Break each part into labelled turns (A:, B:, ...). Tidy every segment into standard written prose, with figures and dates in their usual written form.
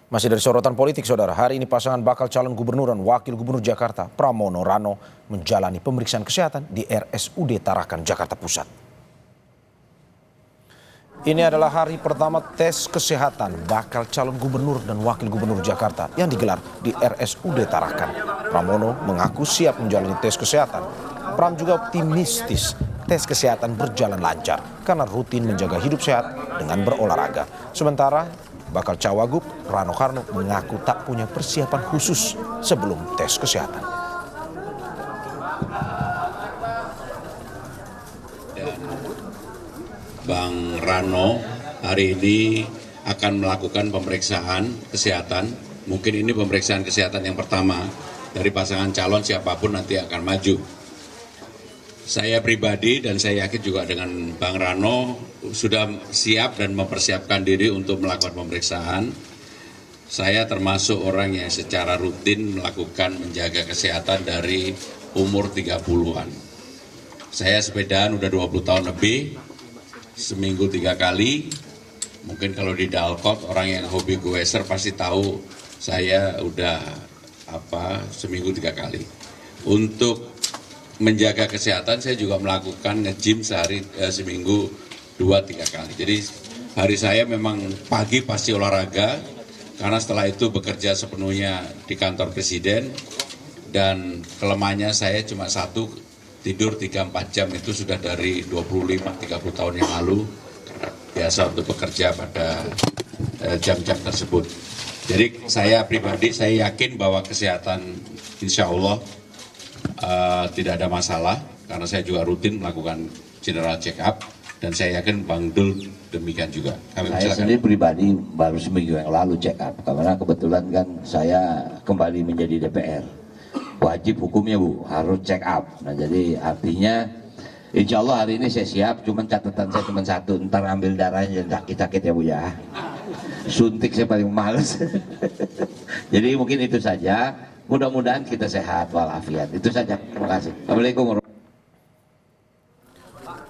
A: Masih dari sorotan politik, saudara. Hari ini pasangan bakal calon gubernur dan wakil gubernur Jakarta, Pramono Rano, menjalani pemeriksaan kesehatan di RSUD Tarakan, Jakarta Pusat. Ini adalah hari pertama tes kesehatan bakal calon gubernur dan wakil gubernur Jakarta yang digelar di RSUD Tarakan. Pramono mengaku siap menjalani tes kesehatan. Pram juga optimistis tes kesehatan berjalan lancar karena rutin menjaga hidup sehat dengan berolahraga. Sementara bakal cawagup Rano Karno mengaku tak punya persiapan khusus sebelum tes kesehatan.
B: Bang Rano hari ini akan melakukan pemeriksaan kesehatan. Mungkin ini pemeriksaan kesehatan yang pertama dari pasangan calon siapapun nanti akan maju. Saya pribadi dan saya yakin juga dengan Bang Rano sudah siap dan mempersiapkan diri untuk melakukan pemeriksaan. Saya termasuk orang yang secara rutin melakukan menjaga kesehatan dari umur 30-an. Saya sepedaan udah 20 tahun lebih, seminggu 3 kali. Mungkin kalau di Dalkot orang yang hobi goeser pasti tahu saya udah seminggu 3 kali. Untuk menjaga kesehatan saya juga melakukan nge-gym seminggu 2-3 kali. Jadi hari saya memang pagi pasti olahraga karena setelah itu bekerja sepenuhnya di kantor presiden dan kelemahannya saya cuma satu, tidur 3-4 jam itu sudah dari 25-30 tahun yang lalu karena biasa untuk bekerja pada jam-jam tersebut. Jadi saya pribadi saya yakin bahwa kesehatan insya Allah tidak ada masalah karena saya juga rutin melakukan general check up dan saya yakin Bang Dul demikian juga.
C: Saya sendiri pribadi baru seminggu yang lalu check up karena kebetulan kan saya kembali menjadi DPR. Wajib hukumnya Bu, harus check up. Nah jadi artinya insya Allah hari ini saya siap, cuman catatan saya cuma satu, ntar ambil darahnya sakit-sakit ya Bu ya. Suntik saya paling males. Jadi mungkin itu saja. Mudah-mudahan kita sehat walafiat. Itu saja. Terima kasih. Assalamualaikum.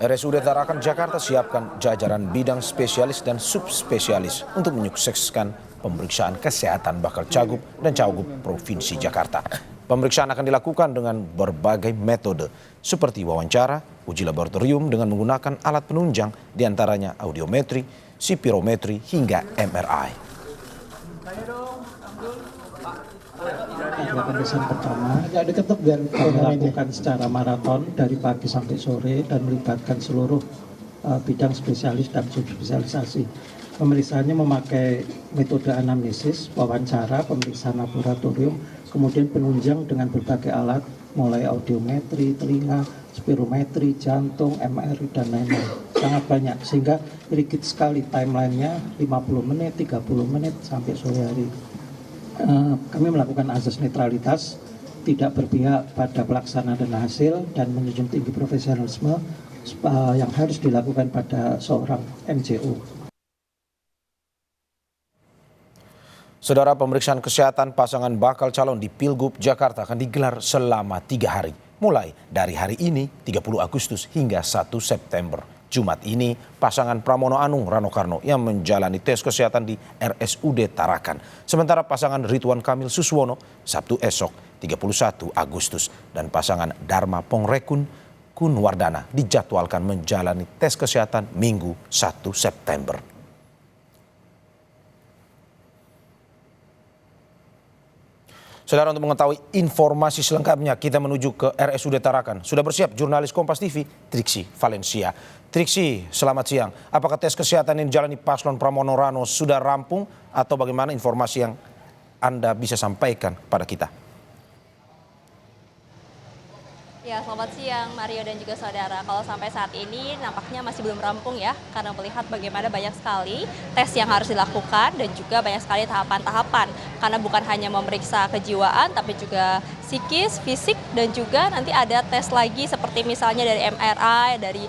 A: RSUD Tarakan Jakarta siapkan jajaran bidang spesialis dan subspesialis untuk menyukseskan pemeriksaan kesehatan bakal cagup dan cawagup Provinsi Jakarta. Pemeriksaan akan dilakukan dengan berbagai metode seperti wawancara, uji laboratorium dengan menggunakan alat penunjang diantaranya audiometri, spirometri hingga MRI.
D: Pemeriksaan pertama kami lakukan secara maraton dari pagi sampai sore dan melibatkan seluruh bidang spesialis dan subspesialisasi. Pemeriksaannya memakai metode anamnesis, wawancara, pemeriksaan laboratorium, kemudian penunjang dengan berbagai alat mulai audiometri, telinga, spirometri, jantung, MRI dan lain-lain. Sangat banyak sehingga rigid sekali timelinenya 50 menit, 30 menit sampai sore hari. Kami melakukan azas netralitas, tidak berpihak pada pelaksana dan hasil, dan menjunjung tinggi profesionalisme yang harus dilakukan pada seorang MCO.
A: Saudara, pemeriksaan kesehatan pasangan bakal calon di Pilgub Jakarta akan digelar selama 3 hari, mulai dari hari ini 30 Agustus hingga 1 September. Jumat ini pasangan Pramono Anung Rano Karno yang menjalani tes kesehatan di RSUD Tarakan. Sementara pasangan Ridwan Kamil Suswono Sabtu esok 31 Agustus dan pasangan Dharma Pongrekun Kunwardana dijadwalkan menjalani tes kesehatan Minggu 1 September. Saudara, untuk mengetahui informasi selengkapnya kita menuju ke RSUD Tarakan. Sudah bersiap jurnalis Kompas TV Triksi Valencia. Triksi, selamat siang. Apakah tes kesehatan yang dijalani paslon Pramono Rano sudah rampung atau bagaimana informasi yang Anda bisa sampaikan pada kita?
E: Ya, selamat siang Mario dan juga saudara. Kalau sampai saat ini nampaknya masih belum rampung ya, karena melihat bagaimana banyak sekali tes yang harus dilakukan dan juga banyak sekali tahapan-tahapan. Karena bukan hanya memeriksa kejiwaan, tapi juga psikis, fisik, dan juga nanti ada tes lagi seperti misalnya dari MRI, dari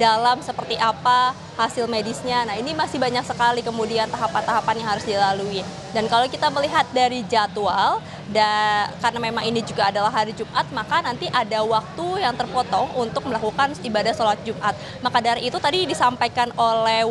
E: dalam seperti apa hasil medisnya. Nah, ini masih banyak sekali kemudian tahapan-tahapan yang harus dilalui. Dan kalau kita melihat dari jadwal, karena memang ini juga adalah hari Jumat, maka nanti ada waktu yang terpotong untuk melakukan ibadah sholat Jumat. Maka dari itu tadi disampaikan oleh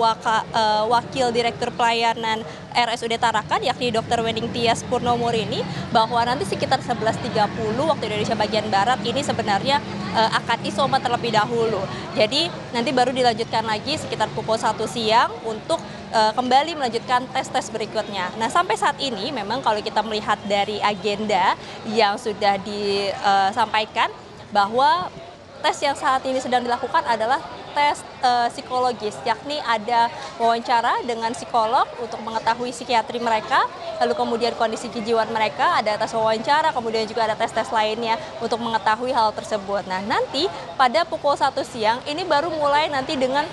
E: Wakil Direktur Pelayanan RSUD Tarakan, yakni Dr. Wening Tias Purnomorini, bahwa nanti sekitar 11.30 waktu Indonesia bagian Barat ini sebenarnya akan isoman terlebih dahulu. Jadi nanti baru dilanjutkan lagi sekitar pukul 1 siang untuk kembali melanjutkan tes-tes berikutnya. Nah, sampai saat ini memang kalau kita melihat dari agenda yang sudah disampaikan, bahwa tes yang saat ini sedang dilakukan adalah tes psikologis, yakni ada wawancara dengan psikolog untuk mengetahui psikiatri mereka, lalu kemudian kondisi kejiwaan mereka, ada tes wawancara, kemudian juga ada tes-tes lainnya untuk mengetahui hal tersebut. Nah, nanti pada pukul 1 siang ini baru mulai nanti dengan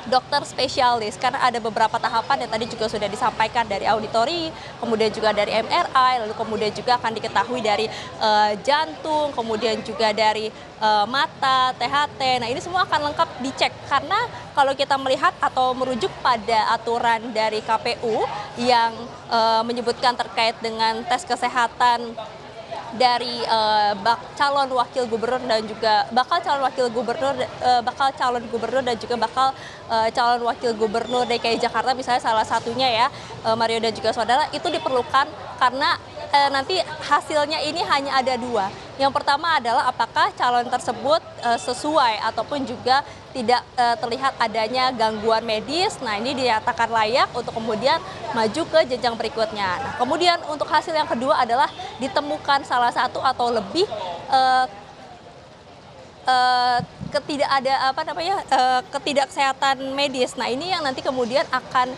E: dokter spesialis, karena ada beberapa tahapan yang tadi juga sudah disampaikan dari auditori, kemudian juga dari MRI, lalu kemudian juga akan diketahui dari jantung, kemudian juga dari mata, THT. Nah, ini semua akan lengkap dicek, karena kalau kita melihat atau merujuk pada aturan dari KPU yang menyebutkan terkait dengan tes kesehatan dari calon wakil gubernur dan juga bakal calon calon gubernur dan juga bakal calon wakil gubernur DKI Jakarta, misalnya salah satunya ya, Mario dan juga saudara, itu diperlukan karena nanti hasilnya ini hanya ada 2. Yang pertama adalah apakah calon tersebut sesuai ataupun juga tidak terlihat adanya gangguan medis. Nah, ini dinyatakan layak untuk kemudian maju ke jenjang berikutnya. Nah, kemudian untuk hasil yang kedua adalah ditemukan salah satu atau lebih ketidaksehatan medis. Nah, ini yang nanti kemudian akan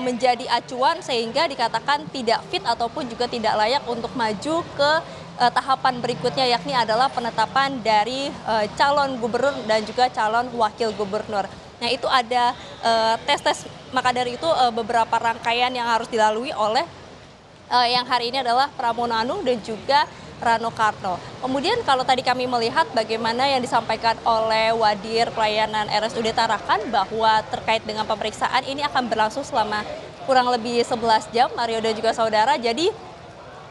E: menjadi acuan sehingga dikatakan tidak fit ataupun juga tidak layak untuk maju ke tahapan berikutnya, yakni adalah penetapan dari calon gubernur dan juga calon wakil gubernur. Nah, itu ada tes-tes, maka dari itu beberapa rangkaian yang harus dilalui oleh yang hari ini adalah Pramono Anung dan juga Rano Karno. Kemudian kalau tadi kami melihat bagaimana yang disampaikan oleh Wadir Pelayanan RSUD Tarakan, bahwa terkait dengan pemeriksaan ini akan berlangsung selama kurang lebih 11 jam, Mario dan juga saudara. Jadi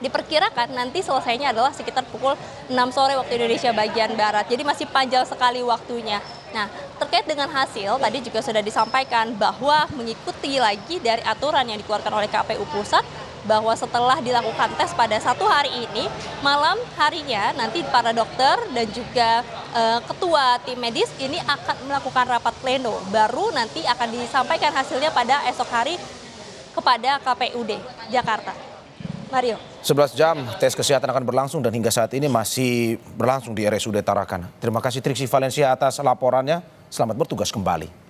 E: diperkirakan nanti selesainya adalah sekitar pukul 6 sore waktu Indonesia bagian Barat. Jadi masih panjang sekali waktunya. Nah, terkait dengan hasil, tadi juga sudah disampaikan bahwa mengikuti lagi dari aturan yang dikeluarkan oleh KPU Pusat, bahwa setelah dilakukan tes pada 1 hari ini, malam harinya nanti para dokter dan juga ketua tim medis ini akan melakukan rapat pleno. Baru nanti akan disampaikan hasilnya pada esok hari kepada KPUD Jakarta. Mario.
A: 11 jam tes kesehatan akan berlangsung dan hingga saat ini masih berlangsung di RSUD Tarakan. Terima kasih Triksi Valencia atas laporannya. Selamat bertugas kembali.